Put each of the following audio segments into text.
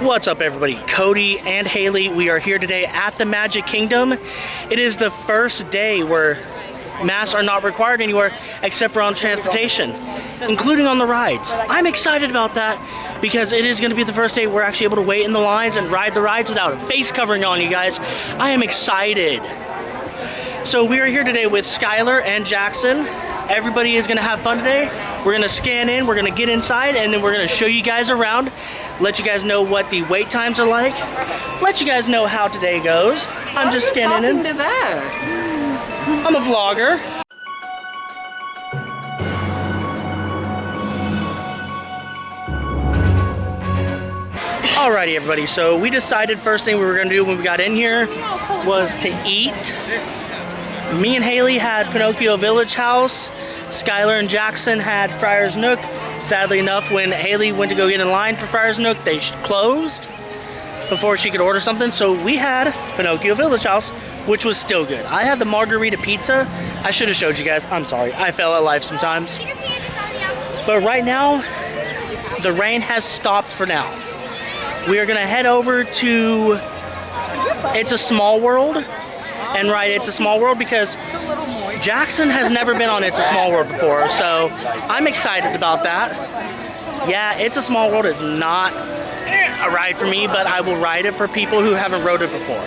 What's up, everybody? Cody and Haley, we are here today at the Magic Kingdom. It is the first day where masks are not required anywhere except for on transportation, including on the rides. I'm excited about that because it is going to be the first day we're actually able to wait in the lines and ride the rides without a face covering on, you guys. I am excited. So we are here today with Skylar and Jackson. Everybody is going to have fun today. We're going to scan in, we're going to get inside, and then we're going to show you guys around, let you guys know what the wait times are like, let you guys know how today goes. I'm just scanning in. To that? I'm a vlogger. Alrighty, everybody, so we decided first thing we were going to do when we got in here was to eat. Me and Haley had Pinocchio Village House. Skylar and Jackson had Friar's Nook. Sadly enough, when Haley went to go get in line for Friar's Nook, they closed before she could order something. So we had Pinocchio Village House, which was still good. I had the margarita pizza. I should have showed you guys. I'm sorry. I fail at life sometimes. But right now, the rain has stopped for now. We are going to head over to It's a Small World. And right, It's a Small World because Jackson has never been on It's a Small World before, so I'm excited about that. Yeah, It's a Small World is not a ride for me, but I will ride it for people who haven't rode it before.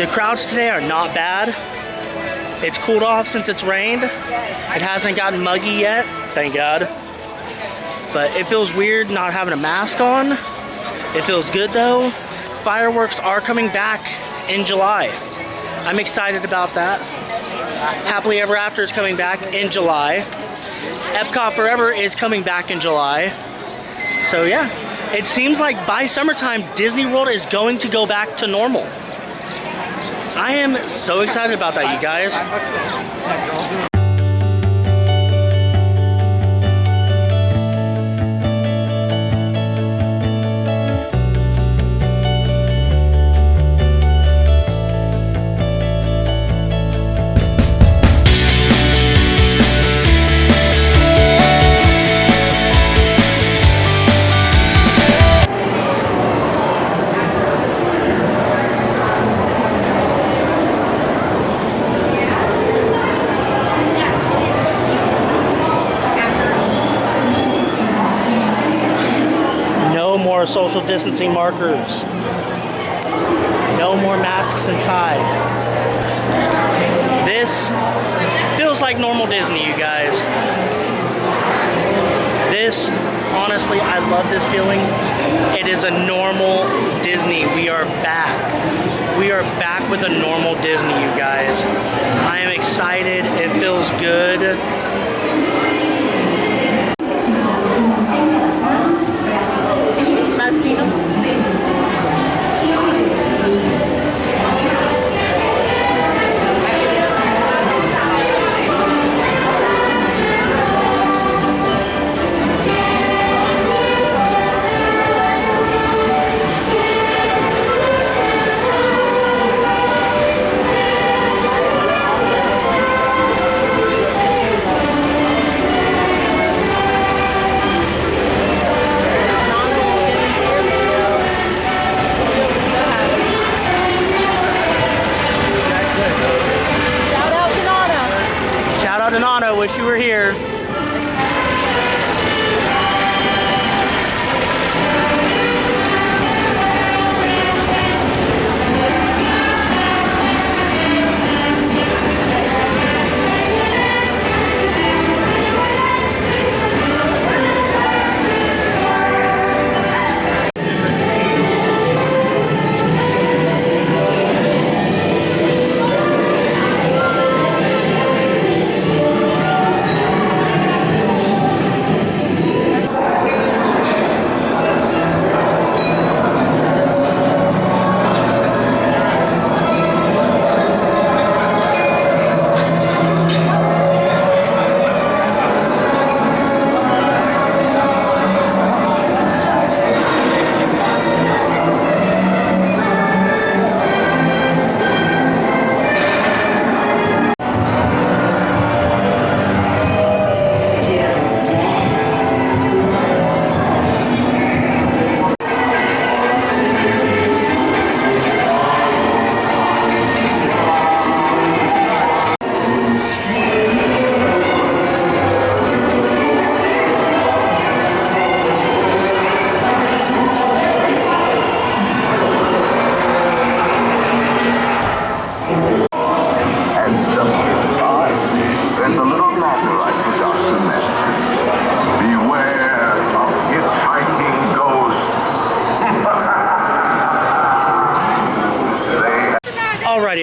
The crowds today are not bad. It's cooled off since it's rained. It hasn't gotten muggy yet, thank God. But it feels weird not having a mask on. It feels good though. Fireworks are coming back in July. I'm excited about that. Happily Ever After is coming back in July. Epcot Forever is coming back in July. So yeah, it seems like by summertime, Disney World is going to go back to normal. I am so excited about that, you guys. More social distancing markers. No more masks inside. This feels like normal Disney, you guys. This, honestly, I love this feeling. It is a normal Disney. We are back. We are back with a normal Disney, you guys. I am excited. It feels good. Wish you were here.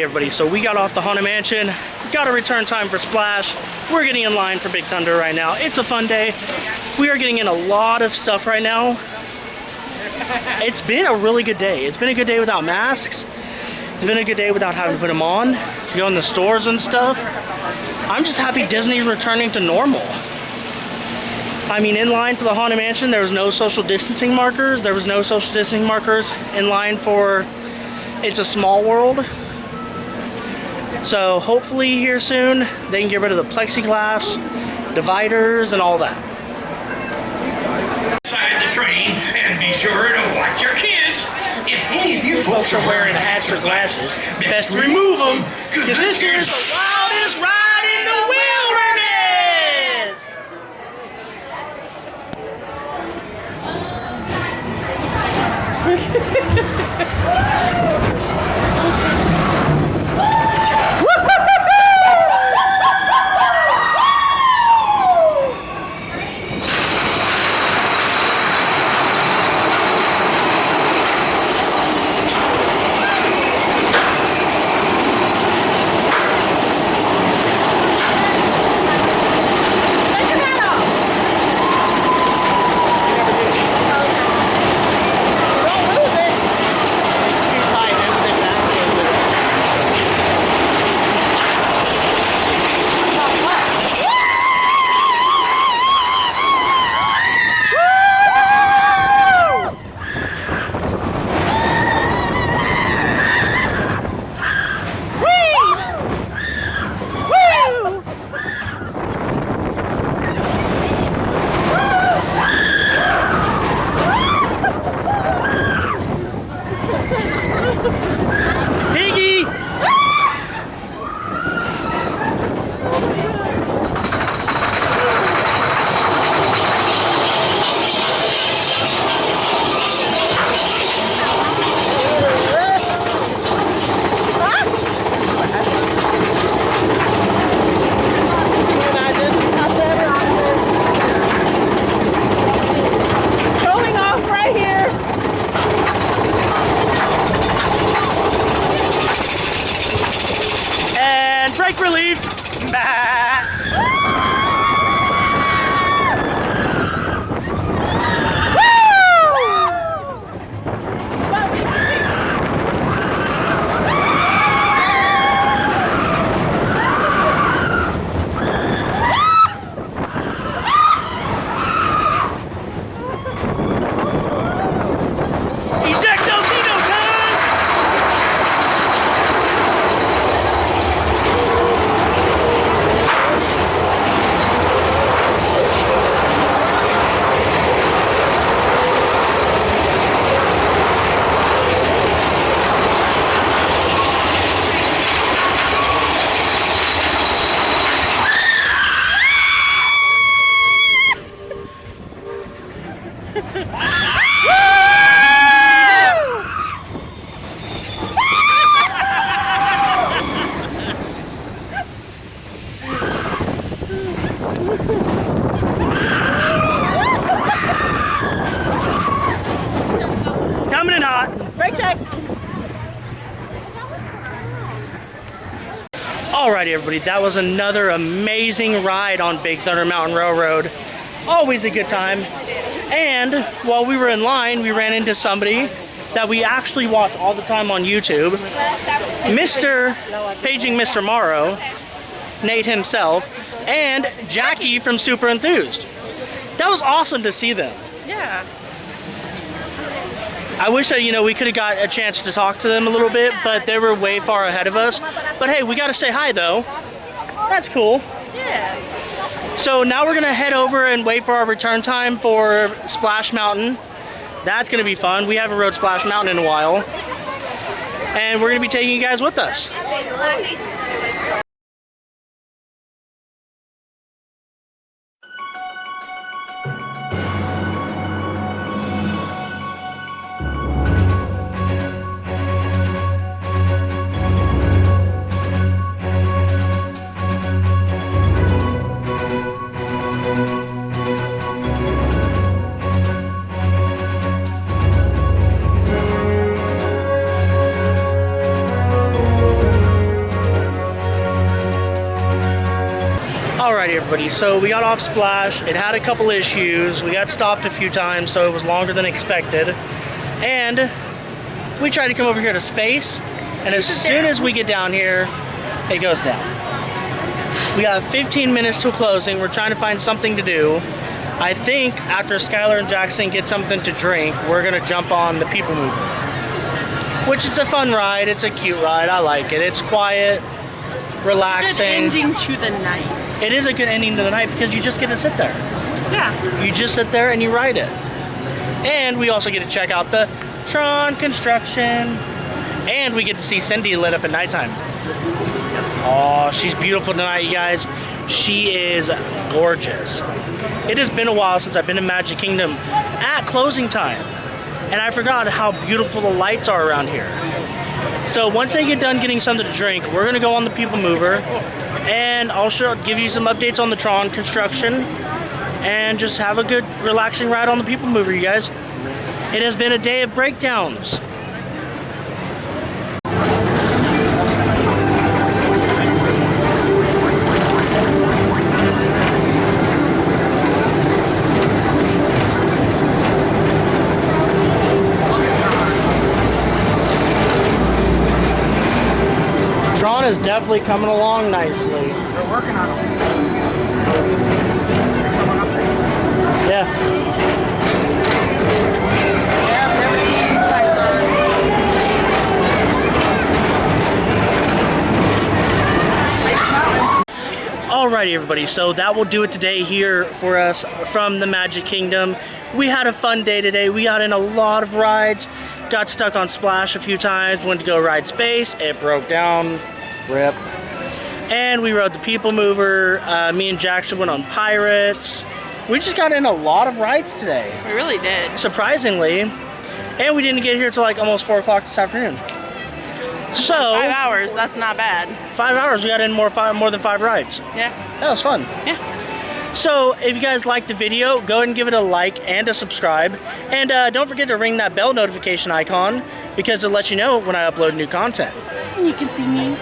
everybody, so we got off the Haunted Mansion, got a return time for Splash. We're getting in line for Big Thunder right now. It's a fun day. We are getting in a lot of stuff right now. It's been a really good day. It's been a good day without masks. It's been a good day without having to put them on, to go in the stores and stuff. I'm just happy Disney's returning to normal. I mean, in line for the Haunted Mansion, there was no social distancing markers. There was no social distancing markers in line for It's a Small World. So hopefully here soon, they can get rid of the plexiglass, dividers, and all that. Inside the train, and be sure to watch your kids. If any of you folks are wearing hats or glasses, best remove them, because this here's the wildest ride in the wilderness! Brake relief. Coming in hot. Brake check. Alrighty, everybody, that was another amazing ride on Big Thunder Mountain Railroad. Always a good time. And while we were in line, we ran into somebody that we actually watch all the time on YouTube. Paging Mr. Morrow, Nate himself, and Jackie from Super Enthused. That was awesome to see them. Yeah. I wish that, we could have got a chance to talk to them a little bit, but they were way far ahead of us. But hey, we got to say hi though. That's cool. Yeah. So now we're gonna head over and wait for our return time for Splash Mountain. That's gonna be fun. We haven't rode Splash Mountain in a while. And we're gonna be taking you guys with us. everybody, so we got off Splash. It had a couple issues. We got stopped a few times, so it was longer than expected. And we tried to come over here to Space, and as soon as we get down here, it goes down. We got 15 minutes till closing. We're trying to find something to do. I think after Skylar and Jackson get something to drink, we're gonna jump on the People Mover, which is a fun ride. It's a cute ride. I like it. It's quiet, relaxing. Good ending to the night. It is a good ending to the night because you just get to sit there. Yeah. You just sit there and you ride it. And we also get to check out the Tron construction. And we get to see Cindy lit up at nighttime. Oh, she's beautiful tonight, you guys. She is gorgeous. It has been a while since I've been in Magic Kingdom at closing time. And I forgot how beautiful the lights are around here. So once they get done getting something to drink, we're gonna go on the People Mover, and I'll give you some updates on the Tron construction, and just have a good, relaxing ride on the People Mover, you guys. It has been a day of breakdowns. Is definitely coming along nicely. We're working on it. Yeah. Alrighty, everybody, so that will do it today here for us from the Magic Kingdom. We had a fun day today. We got in a lot of rides, got stuck on Splash a few times, went to go ride Space, it broke down. Rip. And we rode the People Mover. Me and Jackson went on Pirates. We just got in a lot of rides today. We really did. Surprisingly. And we didn't get here till like almost 4 o'clock this afternoon. So 5 hours, that's not bad. 5 hours, we got in more than 5 rides. Yeah. That was fun. Yeah. So if you guys liked the video, go ahead and give it a like and a subscribe. And don't forget to ring that bell notification icon because it lets you know when I upload new content. You can see me.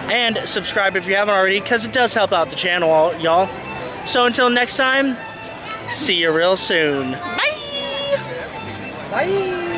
And subscribe if you haven't already, because it does help out the channel, y'all. So until next time, see you real soon. Bye. Bye.